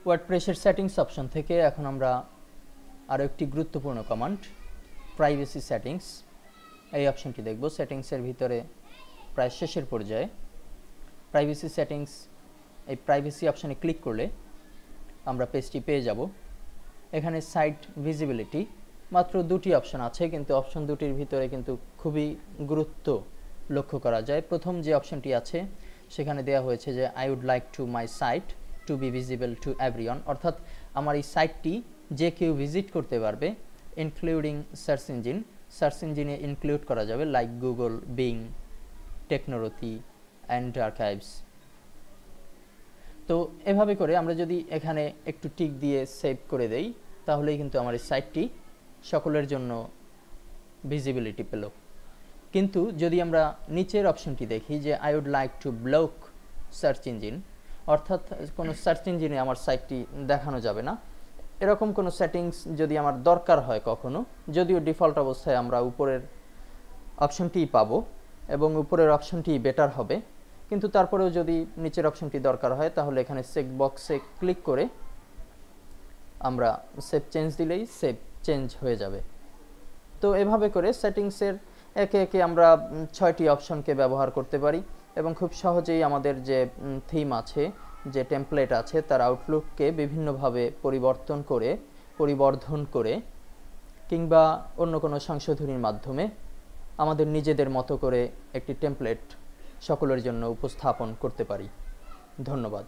ওয়ার্ডপ্রেসের settings option থেকে এখন আমরা আরও একটি গুরুত্বপূর্ণ কমান্ড প্রাইভেসি সেটিংস এই অপশনটি দেখব। সেটিংসের ভিতরে প্রায় শেষের পর্যায়ে প্রাইভেসি সেটিংস, এই প্রাইভেসি অপশনে ক্লিক করলে আমরা পেজটি পেয়ে যাব। এখানে সাইট ভিজিবিলিটি মাত্র দুটি অপশন আছে, কিন্তু অপশন দুটির ভিতরে কিন্তু খুবই গুরুত্ব লক্ষ্য করা যায়। প্রথম যে অপশনটি আছে সেখানে দেওয়া হয়েছে যে I would like to my site to be visible to everyone, অর্থাৎ আমার এই সাইটটি যে কেউ ভিজিট করতে পারবে, ইনক্লুডিং সার্চ ইঞ্জিনে ইনক্লুড করা যাবে, like Google, Bing, Technorati and archives. তো এভাবে করে আমরা যদি এখানে একটু টিক দিয়ে সেভ করে দেই তাহলেই কিন্তু আমার এই সাইটটি সকলের জন্য ভিজিবিলিটি পেল। কিন্তু যদি আমরা নিচের অপশনটি দেখি যে I would like to block search engine, অর্থাৎ কোনো সার্চ ইঞ্জিনে আমার সাইটটি দেখানো যাবে না, এরকম কোনো সেটিংস যদি আমার দরকার হয় কখনো, যদিও ডিফল্ট অবস্থায় আমরা উপরের অপশনটিই পাবো এবং উপরের অপশনটি বেটার হবে, কিন্তু তারপরেও যদি নিচের অপশনটি দরকার হয় তাহলে এখানে চেক বক্সে ক্লিক করে আমরা সেভ চেঞ্জ দিলেই সেভ চেঞ্জ হয়ে যাবে। তো এভাবে করে সেটিংসের একে একে আমরা 6টি অপশনকে ব্যবহার করতে পারি এবং খুব সহজেই আমাদের যে থিম আছে, যে টেমপ্লেট আছে, তার আউটলুককে বিভিন্নভাবে পরিবর্ধন করে কিংবা অন্য কোনো সংশোধনীর মাধ্যমে আমাদের নিজেদের মতো করে একটি টেমপ্লেট সকলের জন্য উপস্থাপন করতে পারি। ধন্যবাদ।